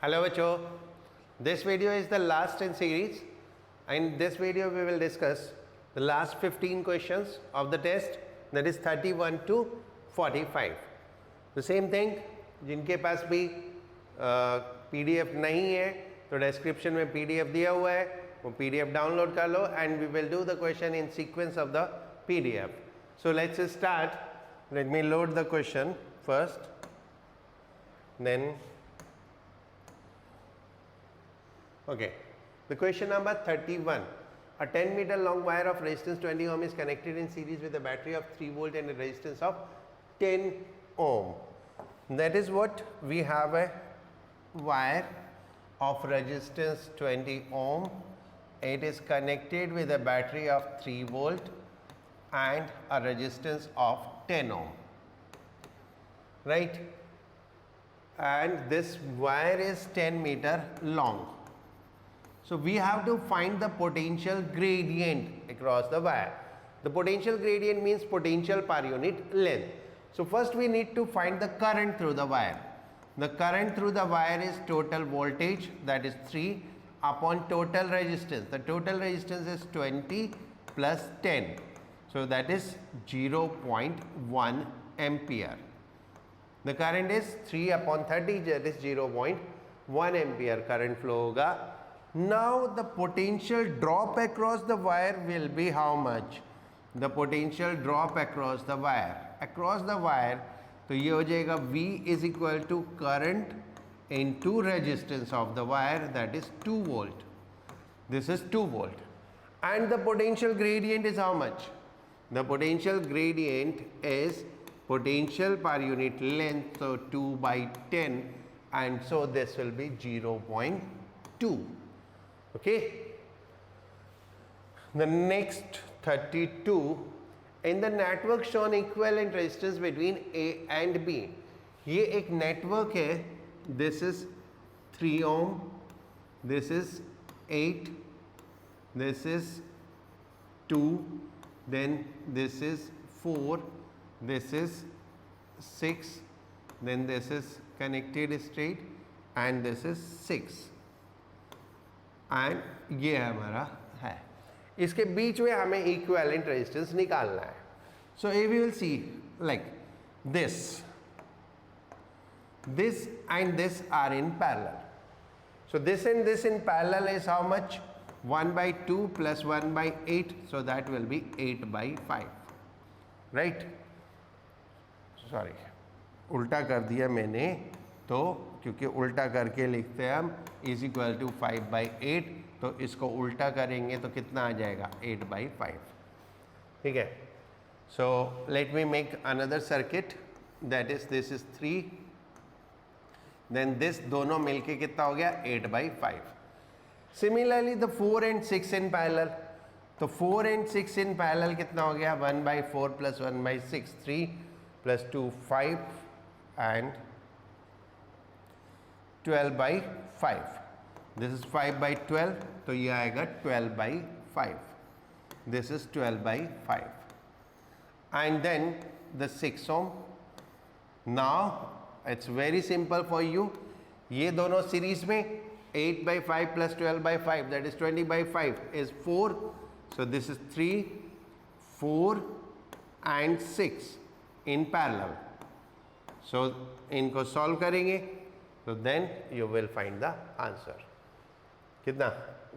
Hello बच्चों, this video is the last in series. In this video we will discuss the last 15 questions of the test, that is 31 to 45. The same thing, जिनके पास भी PDF नहीं है तो description में PDF दिया हुआ है, वो PDF डाउनलोड कर लो and we will do the question in sequence of the PDF. So let's start. Let me load the question first, then okay. The question number 31. A 10 meter long wire of resistance 20 ohm is connected in series with a battery of 3 volt and a resistance of 10 ohm. That is what we have, a wire of resistance 20 ohm. It is connected with a battery of 3 volt and a resistance of 10 ohm, right? And this wire is 10 meter long. So we have to find the potential gradient across the wire. The potential gradient means potential per unit length. So first we need to find the current through the wire. The current through the wire is total voltage, that is 3 upon total resistance. The total resistance is 20 plus 10. So that is 0.1 ampere. The current is 3 upon 30, that is 0.1 ampere current flow hoga. Now the potential drop across the wire will be how much? The potential drop across the wire. Across the wire, तो ये हो जाएगा V is equal to current into resistance of the wire, that is 2 volt. This is 2 volt. And the potential gradient is how much? The potential gradient is potential per unit length, so 2 by 10, and so this will be 0.2. Okay. The next 32. In the network shown equivalent resistance between A and B. ये एक network है. This is 3 ohm. This is 8. This is 2. Then this is 4. This is 6. Then this is connected straight, and this is 6. And ये हमारा है. इसके बीच में हमें इक्विवेलेंट रेजिस्टेंस निकालना है. So we will see like this and this are in parallel. So this and this in parallel is how much? 1/2 plus 1/8, so that will be 8/5, right? Sorry, उल्टा कर दिया मैंने, तो क्योंकि उल्टा करके लिखते हैं हम इज इक्वल टू 5/8, तो इसको उल्टा करेंगे तो कितना आ जाएगा? 8/5. ठीक है. So let me make another circuit, that is this is 3, then this, दोनों मिलके कितना हो गया? 8/5. Similarly the 4 and 6 in parallel, तो 4 and 6 इन पैरेलल कितना हो गया? 1/4 plus 1/6, 3 plus 2, 5 and 12/5. This is 5/12, तो ये आएगा 12/5. This is 12/5. And then the 6 ohm. Now it's very simple for you. ये दोनों सीरीज में 8/5 plus 12/5, that is 20/5 is 4. So this is 3, 4 and 6 in parallel. So इनको solve करेंगे तो then you will find the answer. कितना?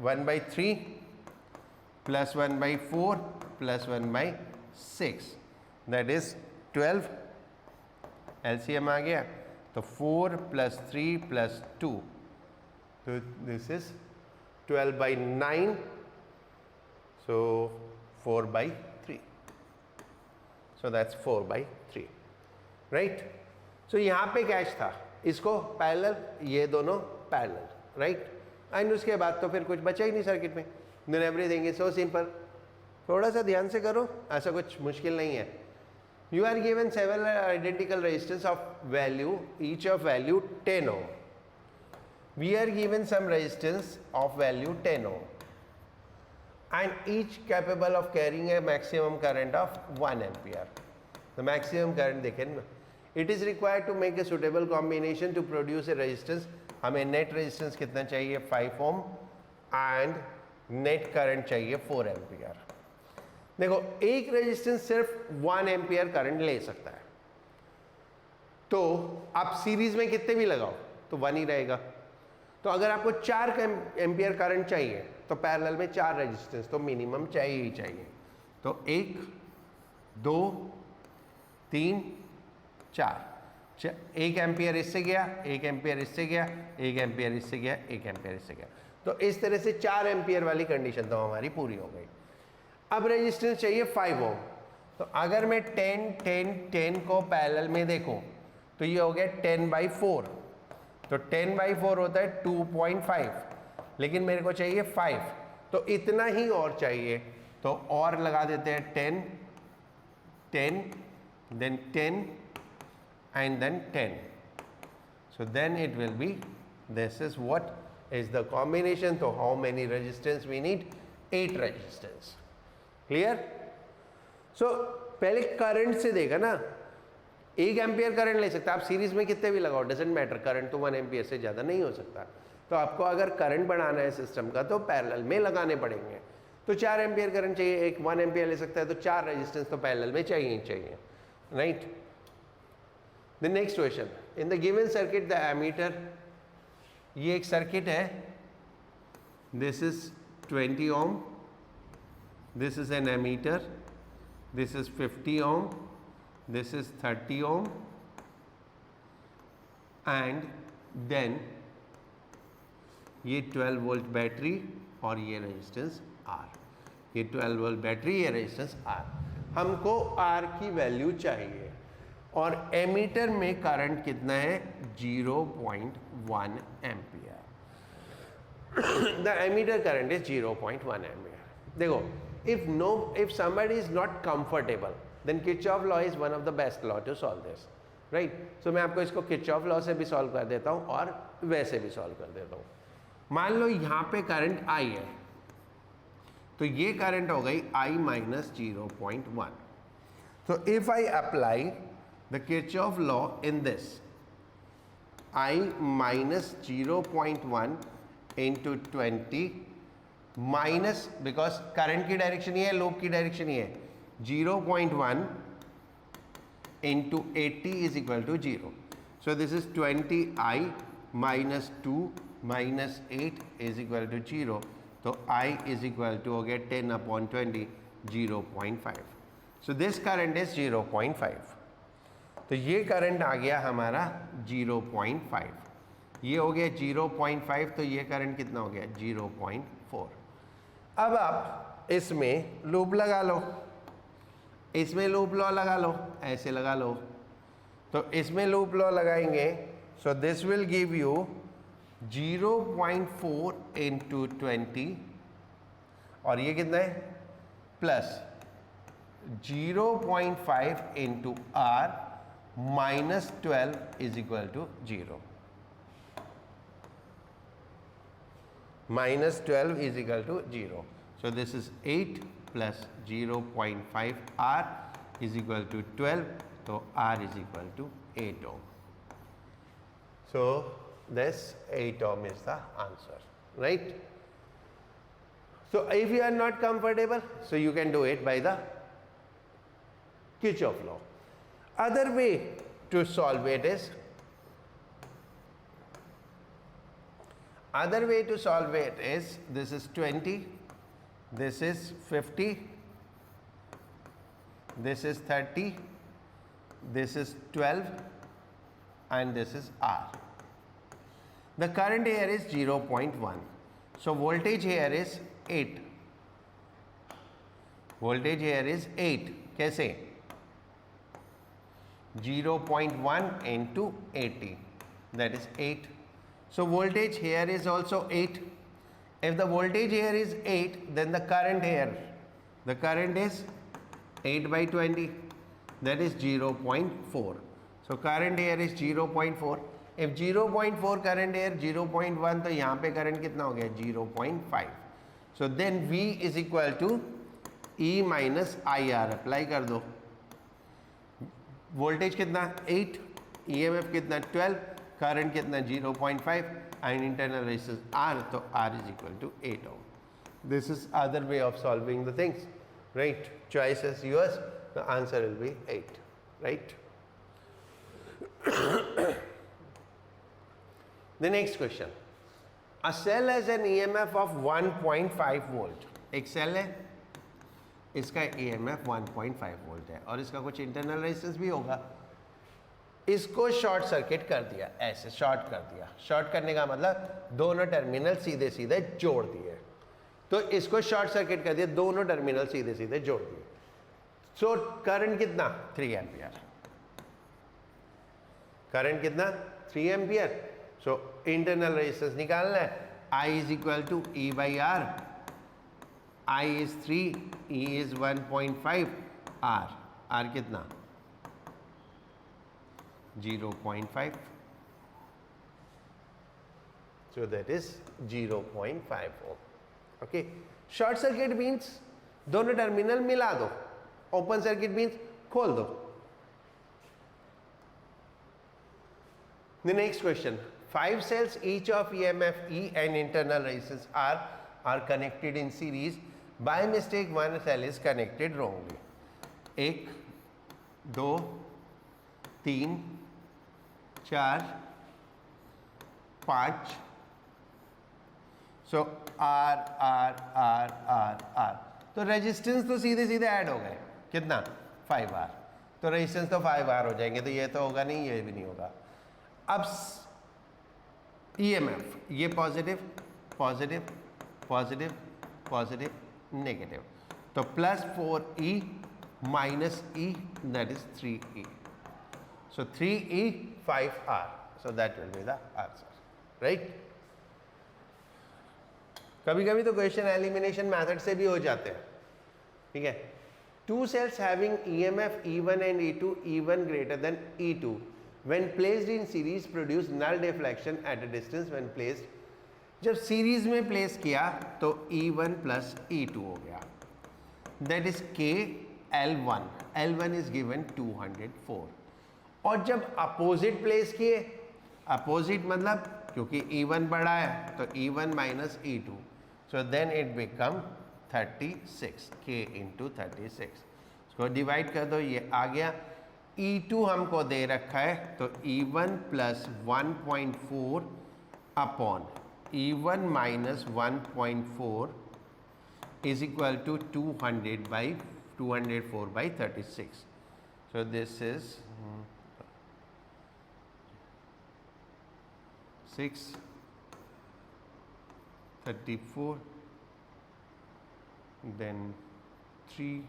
1/3 plus 1/4 plus 1/6, that is 12. LCM आ गया, तो 4 plus 3 plus 2, so this is 12/9, so 4/3, so that's 4/3, right? So यहाँ पे catch था, इसको पैरेलल, ये दोनों पैरेलल, राइट? एंड उसके बाद तो फिर कुछ बचा ही नहीं सर्किट में. Then everything is so simple. थोड़ा सा ध्यान से करो, ऐसा कुछ मुश्किल नहीं है. You are given several identical resistance of value, each of value 10 ohm. We are given some resistance of value 10 ohm and each capable of carrying a maximum current of 1 ampere. The maximum current they can. It is required to make a suitable combination to produce a resistance हमें net resistance कितना चाहिए 5 ohm and net current चाहिए 4 ampere. देखो एक resistance सिर्फ 1 ampere current ले सकता है, तो आप सीरीज में कितने भी लगाओ तो 1 ही रहेगा। तो अगर आपको 4 एम्पियर करंट चाहिए तो पैरेलल में 4 रेजिस्टेंस तो मिनिमम चाहिए ही चाहिए। तो 1 2 3 4, 1 एम्पियर इससे गया, 1 एम्पियर इससे गया, 1 एम्पियर इससे गया, 1 एम्पियर इससे गया। तो इस तरह से 4 एम्पियर वाली कंडीशन तो हमारी पूरी हो गई। अब रेजिस्टेंस चाहिए 5 ओम। तो अगर मैं 10 10 10 को पैरेलल में देखूं तो ये हो गया 10/4। तो 10/4 होता है 2.5, लेकिन मेरे को चाहिए 5, तो इतना ही और चाहिए। तो और लगा देते हैं 10 10 then 10 and then 10. So then it will be, this is what is the combination. So how many resistance we need? 8 resistance. Clear? So पहले करंट से देखा ना, 1 एम्पियर करंट ले सकता है, आप सीरीज में कितने भी लगाओ डजेंट मैटर, करंट तो 1 एम्पियर से ज़्यादा नहीं हो सकता। तो आपको अगर करंट बढ़ाना है सिस्टम का तो पैरेलल में लगाने पड़ेंगे। तो 4 एम्पियर करंट चाहिए, 1 एम्पियर ले सकता है, तो 4 रेजिस्टेंस तो पैरेलल में चाहिए ही चाहिए, right. The next question, in the given circuit the ammeter, ये एक सर्किट है, this is 20 ohm, this is an ammeter, this is 50 ohm, this is 30 ohm, and then ये 12 वोल्ट बैटरी और ये रेजिस्टेंस R, ये 12 वोल्ट बैटरी, ये resistance R। हमको R की वैल्यू चाहिए और एमीटर में करंट कितना है 0.1 ampere. The ammeter current is 0.1 ampere. देखो if somebody is not comfortable then Kirchhoff law is one of the best law to solve this, right? So मैं आपको इसको Kirchhoff law से भी सॉल्व कर देता हूँ और वैसे भी सॉल्व कर देता हूँ। मान लो यहाँ पे करंट I है, तो ये करंट हो गई I minus 0.1। तो if I apply the Kirchhoff law in this, I minus 0.1 into 20 minus, because current की डायरेक्शन ये है, लूप की डायरेक्शन ये है, 0.1 into 80 is equal to 0. So this is 20I minus 2 minus 8 is equal to 0. So I is equal to, okay, 10 upon 20, 0.5. So this current is 0.5. तो ये current आ गया हमारा 0.5, ये हो गया 0.5, तो ये करंट कितना हो गया 0.4। अब आप इसमें लूप लगा लो, इसमें लूप लॉ लगा लो, ऐसे लगा लो। तो इसमें लूप लॉ लगाएंगे, सो this will give you 0.4 into 20, और ये कितना है plus 0.5 into R minus 12 is equal to 0. Minus 12 is equal to 0. So this is 8 plus 0.5 R is equal to 12. So R is equal to 8 ohm. So this 8 ohm is the answer, right? So if you are not comfortable, so you can do it by the Kirchhoff law. Other way to solve it is, this is 20, this is 50, this is 30, this is 12, and this is R. The current here is 0.1. So voltage here is 8. Voltage here is 8. कैसे? 0.1 into 80, that is 8. So voltage here is also 8. If the voltage here is 8, then the current here, the current is 8 by 20, that is 0.4. So current here is 0.4. If 0.4 current here 0.1, तो यहाँ पे current कितना हो गया 0.5. So then V is equal to E minus IR. Apply कर दो. Voltage कितना 8, EMF कितना 12, करंट कितना 0.5, and internal resistance R, so R is equal to 8 ohm. This is other way of solving the things, right? Choice is yours. The answer will be 8, right? The next question. A cell has an EMF of 1.5 volt. एक cell है, इसका EMF 1.5 volt है और इसका कुछ internal resistance भी होगा. इसको शॉर्ट सर्किट कर दिया, ऐसे शॉर्ट कर दिया. शॉर्ट करने का मतलब दोनों टर्मिनल सीधे सीधे जोड़ दिए. तो इसको शॉर्ट सर्किट कर दिया, दोनों टर्मिनल सीधे सीधे जोड़ दिए. सो करंट कितना? 3 एम्पियर. करंट कितना? 3 एम्पियर. सो इंटरनल रेजिस्टेंस निकालना है. I is equal to E by R. I is 3, E is 1.5, R. R कितना? 0.5. So that is 0.5 ohm. Okay. Short circuit means दोनों टर्मिनल मिला दो. Open circuit means खोल दो. The next question. 5 cells each of EMF E and internal resistance R are connected in series. By mistake one cell is connected wrongly. 1, 2, 3, 4, 5. So R, R, R, R, R. तो resistance तो सीधे सीधे add हो गए. कितना? 5R. तो resistance तो 5R हो जाएंगे. तो ये तो होगा नहीं, ये भी नहीं होगा. अब EMF, ये positive positive positive positive negative. तो +4E minus E, that is 3E. So 3E 5R. So that will be the answer, right? कभी कभी तो क्वेश्चन एलिमिनेशन मेथड से भी हो जाते हैं. ठीक है. 2 cells having EMF E1 and E2, E1 greater than E2 when placed in series produce null deflection at a distance when placed. जब सीरीज में प्लेस किया तो E1 प्लस E2 हो गया. That is K L1. L1 is given 204. और जब opposite place किए, opposite मतलब क्योंकि E1 बड़ा है तो E1 minus E2, so then it become 36. K into 36. इसको डिवाइड कर दो, ये आ गया. E2 हमको दे रखा है तो E1 plus 1.4 upon E1 minus 1.4 is equal to 204 by 36. So this is 6, 34, then 3,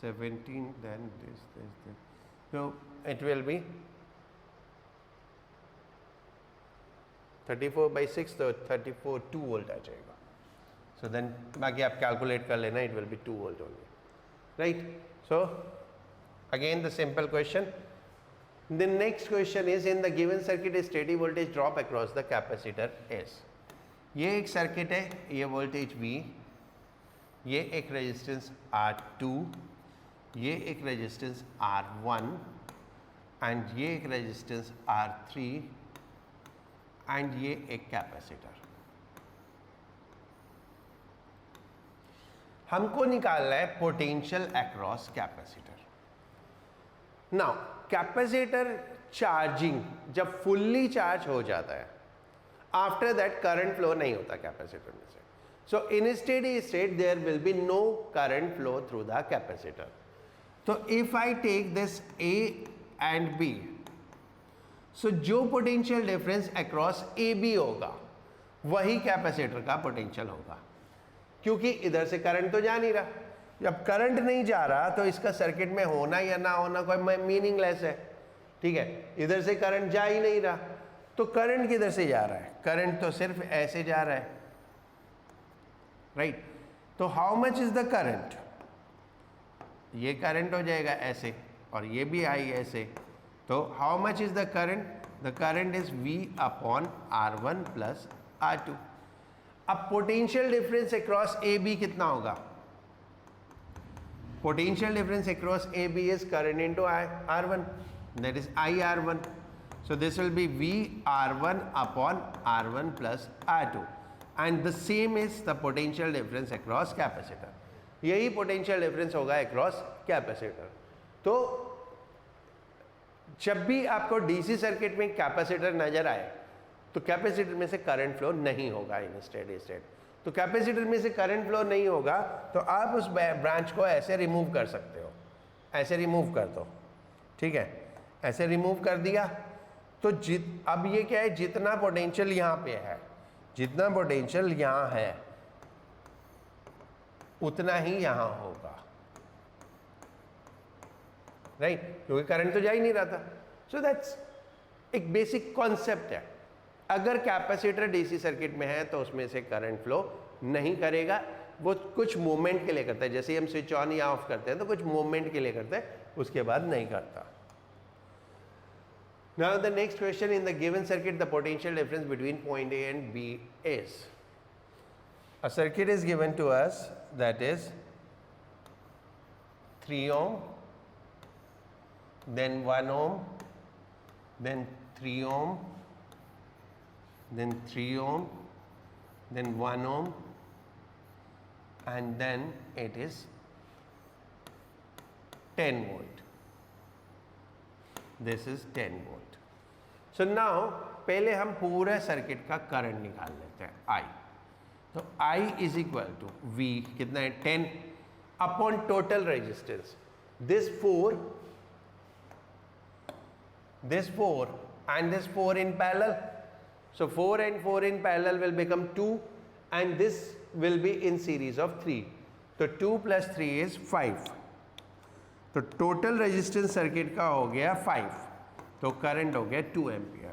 17, then this. So it will be 34 by 6, तो 34 2 वोल्ट आ जाएगा. So then बाकी आप कैलकुलेट कर लेना, it will be 2 volt only, right? So again the simple question. The next question is, in the given circuit a steady voltage drop across the capacitor is. ये एक circuit है, ये voltage V, ये एक resistance R2, ये एक resistance R1 and ये एक रेजिस्टेंस R3 एंड ये एक कैपेसिटर. हमको निकालना है potential across capacitor. Now capacitor charging जब फुल्ली चार्ज हो जाता है, आफ्टर दैट करंट फ्लो नहीं होता कैपेसिटर में से. So in steady state there will be no current flow through the capacitor. तो if I take this A and B, so जो पोटेंशियल डिफरेंस अक्रॉस AB होगा वही कैपेसिटर का potential होगा, क्योंकि इधर से करंट तो जा नहीं रहा. जब करंट नहीं जा रहा तो इसका सर्किट में होना या ना होना कोई मीनिंगलेस है. ठीक है, इधर से करंट जा ही नहीं रहा, तो करंट किधर से जा रहा है? करंट तो सिर्फ ऐसे जा रहा है, राइट? तो how much is the current? ये करंट हो जाएगा ऐसे और ये भी आई ऐसे. तो how much is the current? The current is V upon R1 plus R2. अब पोटेंशियल डिफरेंस अक्रॉस AB कितना होगा? Potential difference across AB is current into R1, that is IR1. So this will be V R1 upon R1 plus R2 and the same is the potential difference across capacitor. यही potential difference होगा across capacitor. तो जब भी आपको DC circuit में capacitor नजर आए तो कैपेसिटर में से करंट फ्लो नहीं होगा इन स्टेडी स्टेट. तो कैपेसिटर में से करंट फ्लो नहीं होगा तो आप उस ब्रांच को ऐसे रिमूव कर सकते हो, ऐसे रिमूव कर दो, ठीक है, ऐसे रिमूव कर दिया तो अब ये क्या है, जितना पोटेंशियल यहाँ पे है, जितना पोटेंशियल यहाँ है उतना ही यहाँ होगा, राइट, क्योंकि करंट तो जा ही नहीं रहा था. सो दैट्स एक बेसिक कॉन्सेप्ट है. अगर कैपेसिटर डीसी सर्किट में है तो उसमें से करंट फ्लो नहीं करेगा, वो कुछ मोमेंट के लिए करता है, जैसे हम स्विच ऑन या ऑफ करते हैं तो कुछ मोमेंट के लिए करता है, उसके बाद नहीं करता. Now the next question, in the given circuit the potential difference between point A and B is, a circuit is given to us that is 3 ohm, then 1 ohm, then 3 ohm, then 3 ohm, then 1 ohm, and then it is 10 volt. This is 10 volt. So now पहले हम पूरे circuit का current निकाल लेते हैं I. तो I is equal to V कितना है 10 upon total resistance, this 4 and this 4 in parallel. So 4 and 4 in parallel will become 2 and this will be in series of 3. तो 2 plus 3 is 5. तो total resistance circuit का हो गया 5, तो current हो गया 2 एम्पियर.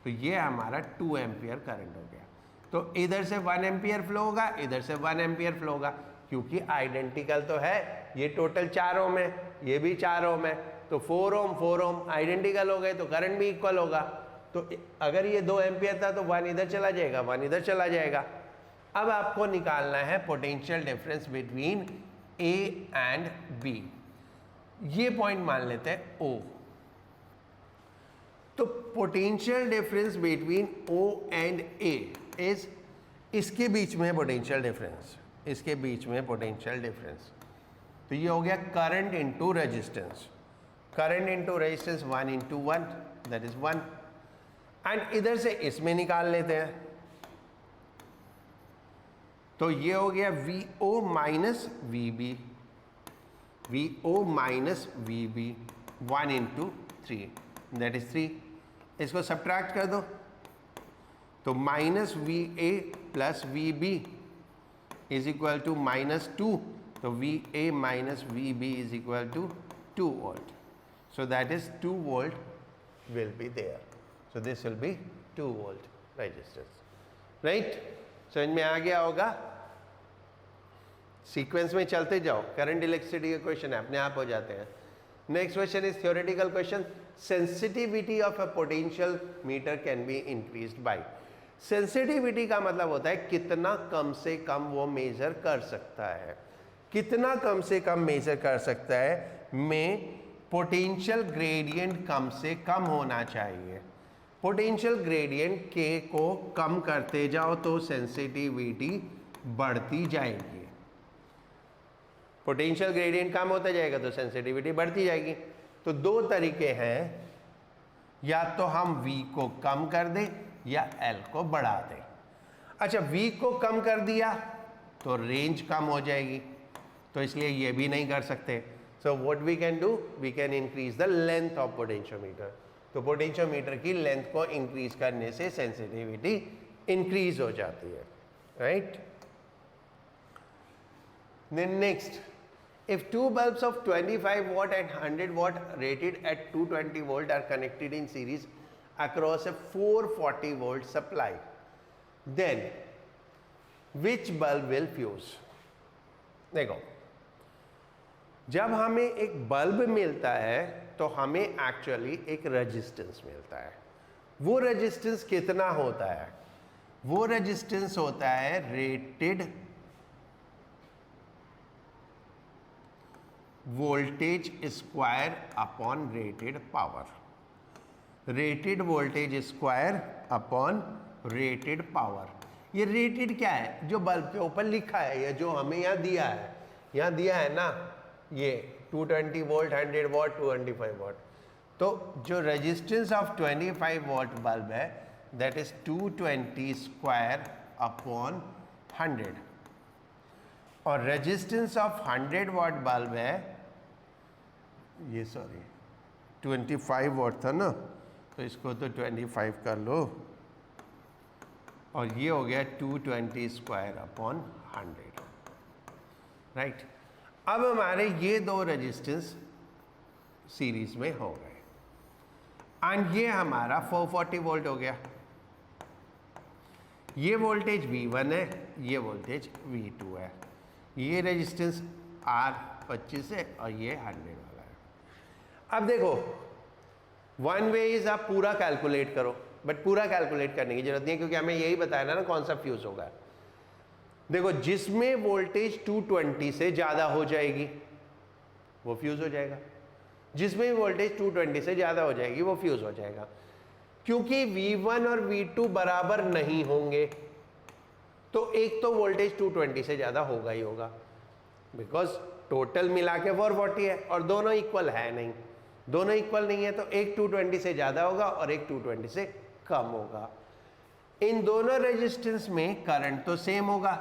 तो ये हमारा 2 एम्पियर करंट हो गया. तो इधर से 1 एम्पियर फ्लो होगा, इधर से 1 एम्पियर फ्लो होगा, क्योंकि आइडेंटिकल तो है. ये टोटल 4 ओम है, ये भी 4 ओम है, तो 4 ओम आइडेंटिकल हो गए तो करंट भी इक्वल होगा. तो अगर ये 2 एम्पियर था तो 1 इधर चला जाएगा, 1 इधर चला जाएगा. अब आपको निकालना है potential difference between A and B. ये पॉइंट मान लेते हैं O. तो potential difference between O and A is, इसके बीच में पोटेंशियल डिफरेंस, इसके बीच में पोटेंशियल डिफरेंस. तो ये हो गया current into resistance, current into resistance 1 into 1 that is 1. And इधर से इसमें निकाल लेते हैं तो ये हो गया VO minus VB, VO minus VB 1 into 3 that is 3. इसको सब्ट्रैक्ट कर दो तो minus VA plus VB is equal to minus 2. तो VA minus VB is equal to 2 volt. So that is 2 volt will be there. So this will be 2 volt resistance, right. समझ में आ गया होगा. Sequence में चलते जाओ, करंट इलेक्ट्रिसिटी के question अपने आप हो जाते हैं. Next question is theoretical question. Sensitivity of a potential meter can be increased by. Sensitivity का मतलब होता है कितना कम से कम वो मेजर कर सकता है, कितना कम से कम मेजर कर सकता है में पोटेंशियल ग्रेडियंट कम से कम होना चाहिए. पोटेंशियल ग्रेडियंट के को कम करते जाओ तो सेंसिटिविटी बढ़ती जाएगी. पोटेंशियल ग्रेडियंट कम होता जाएगा तो सेंसिटिविटी बढ़ती जाएगी. तो 2 तरीके हैं, या तो हम V को कम कर दें या L को बढ़ा दें. अच्छा, V को कम कर दिया तो रेंज कम हो जाएगी, तो इसलिए ये भी नहीं कर सकते. So what we can do, we can increase the length of potentiometer. तो पोटेंशियोमीटर की लेंथ को इंक्रीज करने से सेंसिटिविटी इंक्रीज हो जाती है, right. Then next, if two bulbs of 25 watt and 100 watt rated at 220 volt are connected in series across a 440 volt supply, then which bulb will fuse? देखो, जब हमें एक बल्ब मिलता है तो हमें एक्चुअली एक रेजिस्टेंस मिलता है. वो रेजिस्टेंस कितना होता है? वो रेजिस्टेंस होता है rated voltage square upon rated power. Rated voltage square upon rated power. ये रेटेड क्या है? जो बल्ब के ऊपर लिखा है या जो हमें यहाँ दिया है, यहाँ दिया है ना ये 220 वोल्ट, 100 वॉट, 225 वॉट। तो जो रेजिस्टेंस ऑफ 25 वॉट बल्ब है दैट इज 220 स्क्वायर अपॉन 100, और रेजिस्टेंस ऑफ 100 वॉट बल्ब है ये, सॉरी 25 वॉट था ना, तो इसको तो 25 कर लो, और ये हो गया 220 स्क्वायर अपॉन 100, राइट। अब हमारे ये दो रेजिस्टेंस सीरीज में हो गए, एंड ये हमारा 440 वोल्ट हो गया। ये वोल्टेज V1 है, ये वोल्टेज V2 है, ये रेजिस्टेंस R25 है और ये 100 वाला है। अब देखो वन वे इज आप पूरा कैलकुलेट करो, बट पूरा कैलकुलेट करने की जरूरत नहीं है क्योंकि हमें यही बताया ना कौन सा फ्यूज होगा। देखो जिसमें वोल्टेज 220 से ज़्यादा हो जाएगी वो फ्यूज हो जाएगा, जिसमें वोल्टेज 220 से ज़्यादा हो जाएगी वो फ्यूज हो जाएगा। क्योंकि V1 और V2 बराबर नहीं होंगे तो एक तो वोल्टेज 220 से ज़्यादा होगा ही होगा, बिकॉज टोटल मिला के 440 है और दोनों इक्वल है नहीं, दोनों इक्वल नहीं है तो एक 220 से ज़्यादा होगा और एक 220 से कम होगा। इन दोनों रेजिस्टेंस में करंट तो सेम होगा,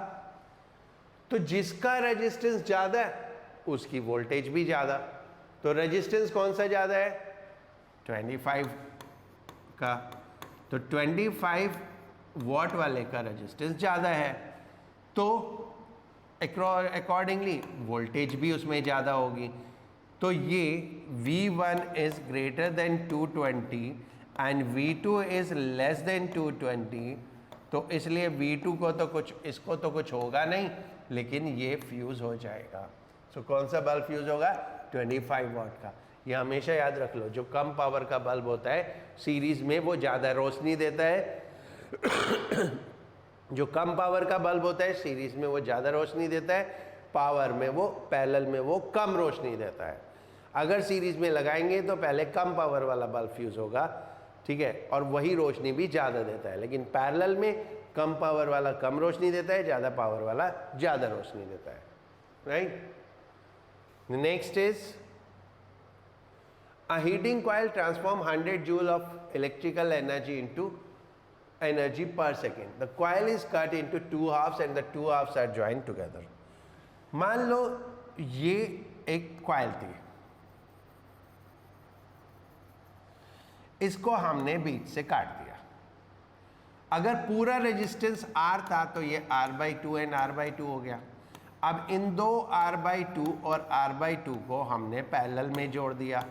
तो जिसका रेजिस्टेंस ज़्यादा है उसकी वोल्टेज भी ज़्यादा। तो रेजिस्टेंस कौन सा ज़्यादा है? 25 का, तो 25 वॉट वाले का रेजिस्टेंस ज़्यादा है, तो अकॉर्डिंगली वोल्टेज भी उसमें ज़्यादा होगी। तो ये V1 is greater than 220 and V2 is less than 220, तो इसलिए V2 को तो कुछ, इसको तो कुछ होगा नहीं, लेकिन ये फ्यूज़ हो जाएगा। सो कौन सा बल्ब फ्यूज़ होगा? 25 वॉट का। ये हमेशा याद रख लो, जो कम पावर का बल्ब होता है सीरीज़ में वो ज़्यादा रोशनी देता है जो कम पावर का बल्ब होता है सीरीज़ में वो ज़्यादा रोशनी देता है, पावर में वो, पैरेलल में वो कम रोशनी देता है। अगर सीरीज़ में लगाएंगे तो पहले कम पावर वाला बल्ब फ्यूज़ होगा, ठीक है, और वही रोशनी भी ज़्यादा देता है, लेकिन पैरेलल में कम पावर वाला कम रोशनी देता है, ज़्यादा पावर वाला ज़्यादा रोशनी देता है, right. Next is a heating coil transform 100 joule of electrical energy into energy per second. The coil is cut into two halves and the two halves are joined together. मान लो ये एक कॉइल थी, इसको हमने बीच से काट दिया। अगर पूरा रेजिस्टेंस R था तो ये R/2 एंड R/2 हो गया। अब इन दो R/2 और R/2 को हमने पैरेलल में जोड़ दिया,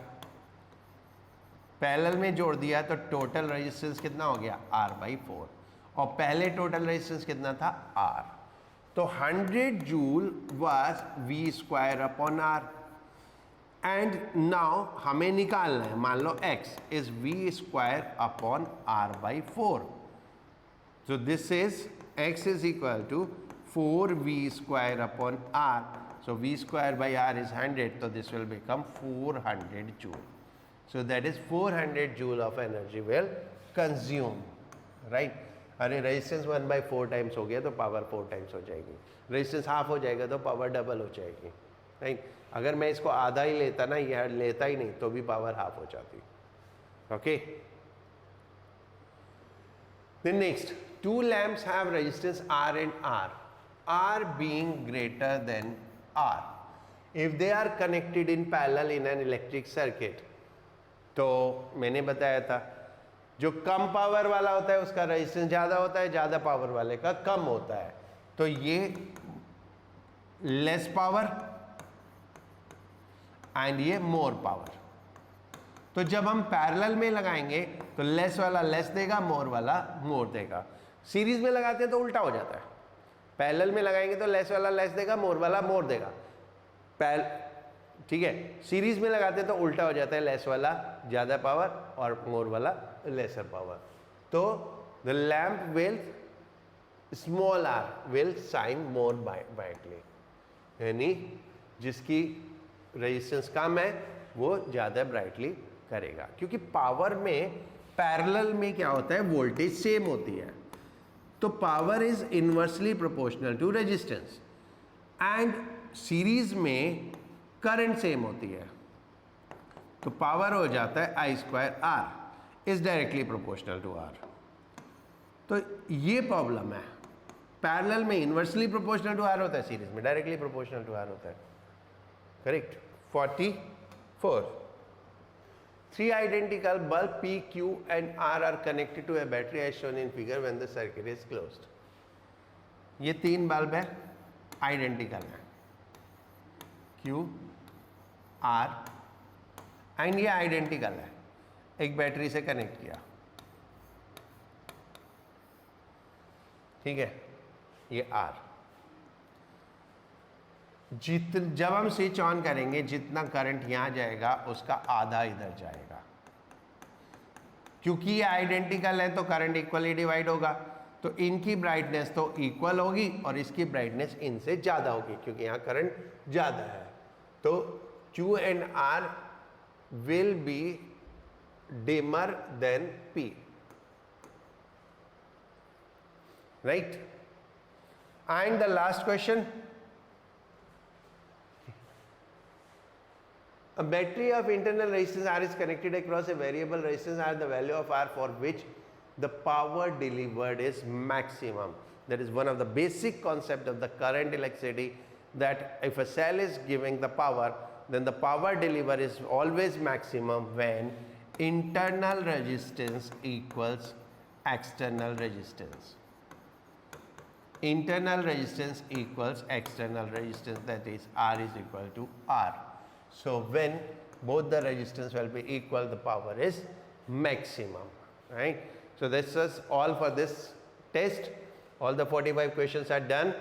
पैरेलल में जोड़ दिया तो टोटल रेजिस्टेंस कितना हो गया? R/4, और पहले टोटल रेजिस्टेंस कितना था? R। तो 100 joule was V square upon R, and now हमें निकालना है, मान लो X is V square upon R/4। So this is X is equal to 4V square upon R. So V square by R is 100. So this will become 400 joule. So that is 400 joule of energy will consume, right? अरे resistance 1/4 times हो गया तो power 4 times हो जाएगी, resistance half हो जाएगा तो power double हो जाएगी, राइट। अगर मैं इसको आधा ही लेता ना, यह लेता ही नहीं, तो भी पावर हाफ हो जाती, okay. Then next, two lamps have resistance R and R, R being greater than R. If they are connected in parallel in an electric circuit, तो मैंने बताया था जो कम पावर वाला होता है उसका रेजिस्टेंस ज़्यादा होता है, ज़्यादा पावर वाले का कम होता है। तो ये लेस पावर एंड ये मोर पावर। तो जब हम पैरेलल में लगाएंगे तो लेस वाला लेस देगा, मोर वाला मोर देगा। सीरीज में लगाते हैं तो उल्टा हो जाता है, पैरेलल में लगाएंगे तो लेस वाला लेस देगा, मोर वाला मोर देगा। ठीक है, सीरीज में लगाते हैं तो उल्टा हो जाता है, लेस वाला ज़्यादा पावर और मोर वाला लेसर पावर। तो the lamp will small are will shine more brightly, यानी जिसकी रेजिस्टेंस कम है वो ज़्यादा ब्राइटली करेगा, क्योंकि पावर में पैरेलल में क्या होता है, वोल्टेज सेम होती है, तो power is inversely proportional to resistance, and series में करंट सेम होती है, तो पावर हो जाता है I square R is directly proportional to R. तो ये प्रॉब्लम है, पैरेलल में इनवर्सली प्रोपोर्शनल टू आर होता है, सीरीज में डायरेक्टली प्रोपोर्शनल टू आर होता है। Correct. 44, 3 identical bulb P, Q and R are connected to a battery as shown in figure when the circuit is closed. ये 3 bulb है, identical है, Q, R and ये identical है, एक battery से connect किया, ठीक है, ये R। जब हम स्विच ऑन करेंगे जितना करंट यहाँ जाएगा उसका आधा इधर जाएगा, क्योंकि ये आइडेंटिकल है तो करंट इक्वली डिवाइड होगा, तो इनकी ब्राइटनेस तो इक्वल होगी और इसकी ब्राइटनेस इनसे ज़्यादा होगी क्योंकि यहाँ करंट ज़्यादा है, तो Q and R will be dimmer than P, right? And the last question, a battery of internal resistance R is connected across a variable resistance R, the value of R for which the power delivered is maximum. That is one of the basic concept of the current electricity, that if a cell is giving the power, then the power delivered is always maximum when internal resistance equals external resistance. Internal resistance equals external resistance, that is R is equal to R. So when both the resistance will be equal, the power is maximum, right? So this is all for this test. All the 45 questions are done.